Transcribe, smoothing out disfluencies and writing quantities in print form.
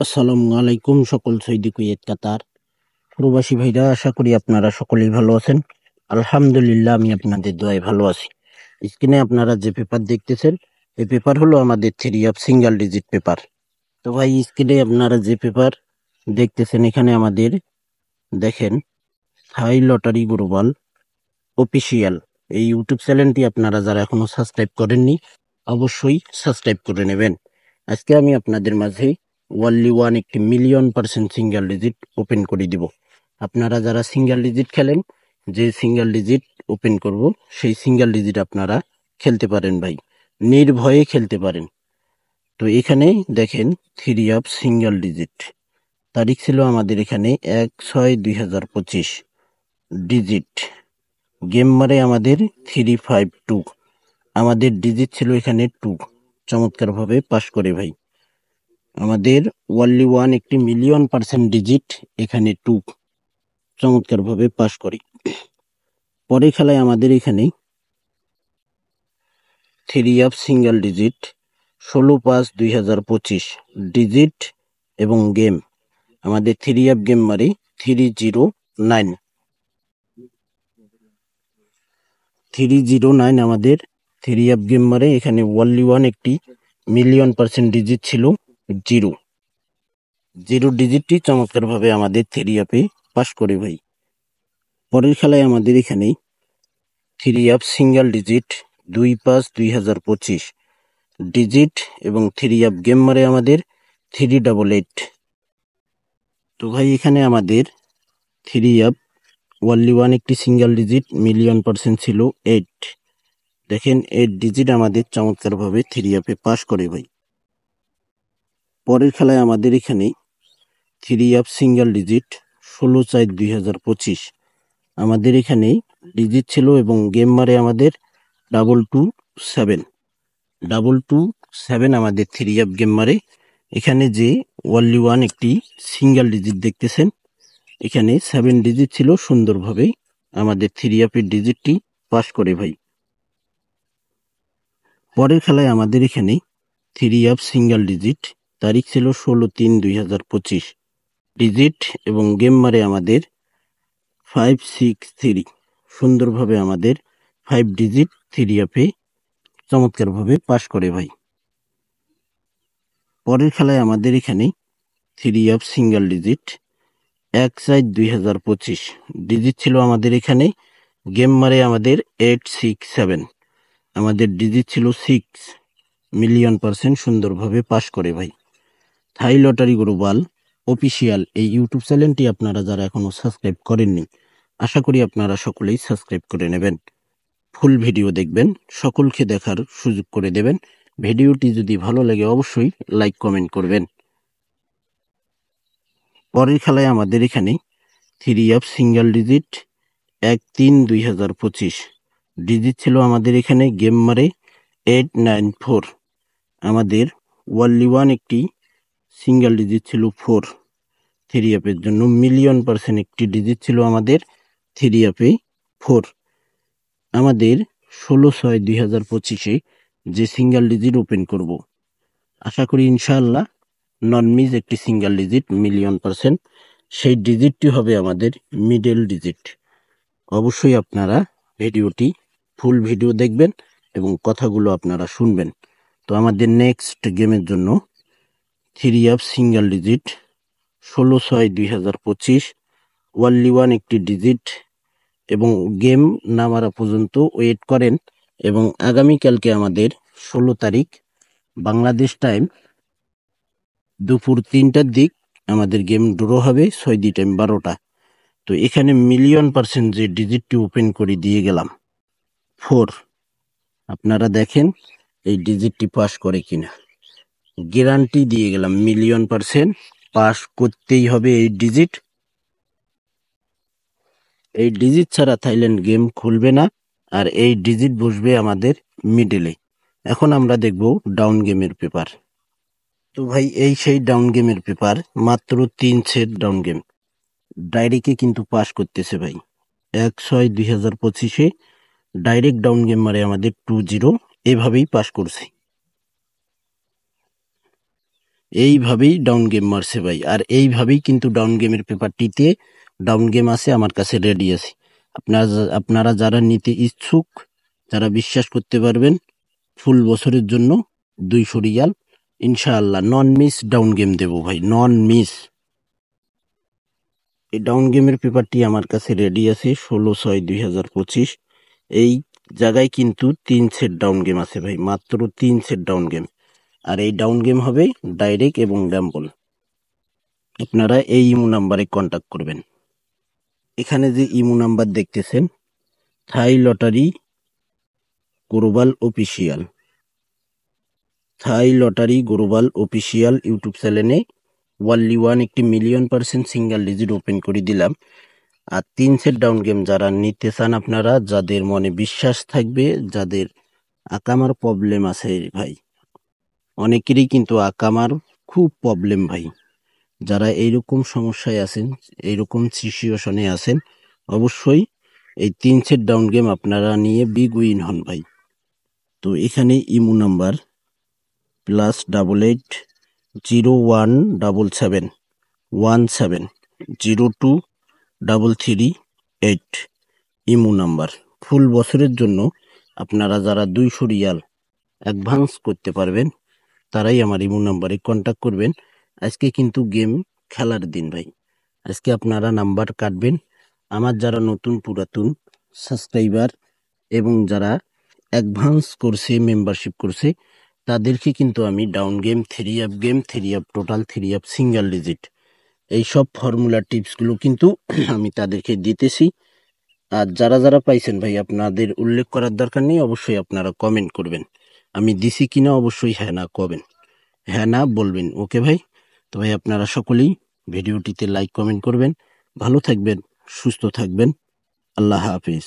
আসসালামু আলাইকুম সকল সৌদি কুয়েত কাতার প্রবাসী ভাইরা, আশা করি আপনারা সকলেই ভালো আছেন। আলহামদুলিল্লাহ, আমি আপনাদের দোয়ায় ভালো আছি। স্ক্রিনে আপনারা যে পেপার দেখতেছেন, এই পেপার হলো আমাদের 3 সিঙ্গেল ডিজিট পেপার। তো ভাই, স্ক্রিনে আপনারা যে পেপার দেখতেছেন, এখানে আমাদের দেখেন থাই লটারি গ্লোবাল অফিসিয়াল এই ইউটিউব চ্যানেলটি আপনারা যারা এখনো সাবস্ক্রাইব করেননি, অবশ্যই সাবস্ক্রাইব করে নেবেন। আজকে আমি আপনাদের মাঝে ওয়ানলি ওয়ান একটি মিলিয়ন% সিঙ্গেল ডিজিট ওপেন করে দিব। আপনারা যারা সিঙ্গেল ডিজিট খেলেন, যে সিঙ্গেল ডিজিট ওপেন করব সেই সিঙ্গেল ডিজিট আপনারা খেলতে পারেন ভাই, নির্ভয়ে খেলতে পারেন। তো এখানে দেখেন 3 সিঙ্গেল ডিজিট, তারিখ ছিল আমাদের এখানে 1/6/2025, ডিজিট গেম মারে আমাদের 352, আমাদের ডিজিট ছিল এখানে 2। চমৎকার ভাবে পাস করে ভাই, আমাদের ওয়ানলি ওয়ান একটি মিলিয়ন% ডিজিট এখানে 2, চমৎকার ভাবে পাস করি। পরে খেলায় আমাদের এখানে 3 সিঙ্গেল ডিজিট 16/5/2025, ডিজিট এবং গেম আমাদের 3 গেম মারে 309, 309 আমাদের 3 গেম মারে। এখানে ওয়ানলি ওয়ান একটি মিলিয়ন% ডিজিট ছিল 0, ডিজিটটি চমৎকার ভাবে আমাদের 3 পাস করে ভাই। পরের খেলায় আমাদের এখানে 3 সিঙ্গেল ডিজিট 2/5/2025, ডিজিট এবং 3 গেম মারে আমাদের 388। তো ভাই, এখানে আমাদের 3 ওয়ানলি ওয়ান একটি সিঙ্গেল ডিজিট মিলিয়ন% ছিল 8। দেখেন 8 ডিজিট আমাদের চমৎকার ভাবে 3 পাস করে ভাই। পরের খেলায় আমাদের এখানে 3 সিঙ্গেল ডিজিট 16/4/2025, আমাদের এখানে ডিজিট ছিল এবং গেম মারে আমাদের 227, আমাদের 3 গেম মারে। এখানে যে ওয়ানলি ওয়ান একটি সিঙ্গেল ডিজিট দেখতেছেন, এখানে 7 ডিজিট ছিল, সুন্দরভাবে আমাদের 3 ডিজিটটি পাস করে ভাই। পরের খেলায় আমাদের এখানে 3 সিঙ্গেল ডিজিট, তারিখ ছিল 16/3/2025, ডিজিট এবং গেম মারে আমাদের 563, সুন্দরভাবে আমাদের 5 ডিজিট 3 চমৎকার ভাবে পাস করে ভাই। পরের খেলায় আমাদের এখানে 3 সিঙ্গেল ডিজিট 1/4/2025, ডিজিট ছিল আমাদের এখানে, গেম মারে আমাদের 867, আমাদের ডিজিট ছিল 6, মিলিয়ন% সুন্দরভাবে পাস করে ভাই। থাই লটারি গ্লোবাল অফিসিয়াল এই ইউটিউব চ্যানেলটি আপনারা যারা এখনো সাবস্ক্রাইব করেননি, আশা করি আপনারা সকলেই সাবস্ক্রাইব করে নেবেন। ফুল ভিডিও দেখবেন, সকলকে দেখার সুযোগ করে দেবেন। ভিডিওটি যদি ভালো লাগে অবশ্যই লাইক কমেন্ট করবেন। পরের খেলায় আমাদের এখানে 3 সিঙ্গেল ডিজিট 1/3/2025, ডিজিট ছিল আমাদের এখানে, গেম মারে 894, আমাদের ওয়ানলি ওয়ান একটি সিঙ্গেল ডিজিট ছিল 4, 3 জন্য মিলিয়ন% একটি ডিজিট ছিল আমাদের 3 4। আমাদের 16/6/2025 যে সিঙ্গেল ডিজিট ওপেন করব, আশা করি ইনশাআল্লাহ নন মিস একটি সিঙ্গেল ডিজিট মিলিয়ন%, সেই ডিজিটটি হবে আমাদের মিডল ডিজিট। অবশ্যই আপনারা ভিডিওটি ফুল ভিডিও দেখবেন এবং কথাগুলো আপনারা শুনবেন। তো আমাদের নেক্সট গেমের জন্য 3 সিঙ্গেল ডিজিট 16/6/2025, ওয়ানলি ওয়ান একটি ডিজিট এবং গেম নামারা পর্যন্ত ওয়েট করেন। এবং আগামীকালকে আমাদের 16 তারিখ বাংলাদেশ টাইম দুপুর 3টার দিক আমাদের গেম ড্র হবে, সৌদি টাইম 12টা। তো এখানে মিলিয়ন% যে ডিজিটটি ওপেন করে দিয়ে গেলাম 4, আপনারা দেখেন এই ডিজিটটি পাস করে কিনা। গ্যারান্টি দিয়ে গেলাম মিলিয়ন% পাস করতেই হবে এই ডিজিট। এই ডিজিট ছাড়া থাইল্যান্ড গেম খুলবে না, আর এই ডিজিট বসবে আমাদের মিডলে। এখন আমরা দেখব ডাউন গেমের পেপার। তো ভাই, এই সেই ডাউন গেমের পেপার, মাত্র 3 সেট ডাউন গেম, ডাইরেক্টে কিন্তু পাস করতেছে ভাই। 1/6/2025 ডাইরেক্ট ডাউন গেম মারে আমাদের 20, এভাবেই পাস করছে। এইভাবেই ডাউন গেম মারছে ভাই। আর এইভাবেই কিন্তু ডাউন গেমের পেপারটিতে ডাউন গেম আছে, আমার কাছে রেডি আছে। আপনারা যারা নিতে ইচ্ছুক, যারা বিশ্বাস করতে পারবেন, ফুল বছরের জন্য 200 রিয়াল ইনশাআল্লাহ নন মিস ডাউন গেম দেবো ভাই, নন মিস। এই ডাউন গেমের পেপারটি আমার কাছে রেডি আছে 16/6/2025। এই জায়গায় কিন্তু 3 সেট ডাউন গেম আছে ভাই, মাত্র 3 সেট ডাউন গেম। আর এই ডাউন গেম হবে ডাইরেক্ট এবং গ্যাম্বল। আপনারা এই ইমো নাম্বারে কন্টাক্ট করবেন। এখানে যে ইমো নাম্বার দেখতেছেন, থাই লটারি গ্লোবাল অফিসিয়াল, থাই লটারি গ্লোবাল অফিসিয়াল ইউটিউব চ্যানেলে ওয়ানলি ওয়ান একটি 1,000,000% সিঙ্গেল ডিজিট ওপেন করে দিলাম। আর 3 সেট ডাউন গেম যারা নিতে চান, আপনারা যাদের মনে বিশ্বাস থাকবে, যাদের আকামার প্রবলেম আছে ভাই, অনেকেরই কিন্তু আকামার খুব প্রবলেম ভাই। যারা এইরকম সমস্যায় আছেন, এইরকম সিচুয়েশনে আছেন, অবশ্যই এই 3 সেট ডাউন গেম আপনারা নিয়ে বিগ উইন হন ভাই। তো এখানে ইমো নাম্বার +88017717023338 ইমো নাম্বার। ফুল বছরের জন্য আপনারা যারা 200 রিয়াল অ্যাডভান্স করতে পারবেন, তারাই আমার ইমো নাম্বারে কন্টাক্ট করবেন। আজকে কিন্তু গেম খেলার দিন ভাই, আজকে আপনারা নাম্বার কাটবেন। আমার যারা নতুন পুরাতন সাবস্ক্রাইবার এবং যারা অ্যাডভান্স করছে, মেম্বারশিপ করছে, তাদেরকে কিন্তু আমি down game, 3 app game, 3 app total, 3 app single digit, এইসব ফর্মুলা টিপসগুলো কিন্তু আমি তাদেরকে দিতেছি। আর যারা যারা পাইছেন ভাই, আপনাদের উল্লেখ করার দরকার নেই, অবশ্যই আপনারা কমেন্ট করবেন। আমি দিছি কিনা অবশ্যই হ্যাঁ না কবেন, হ্যাঁ না বলবেন, ওকে ভাই। তো ভাই আপনারা সকলেই ভিডিওটিতে লাইক কমেন্ট করবেন। ভালো থাকবেন, সুস্থ থাকবেন। আল্লাহ হাফিজ।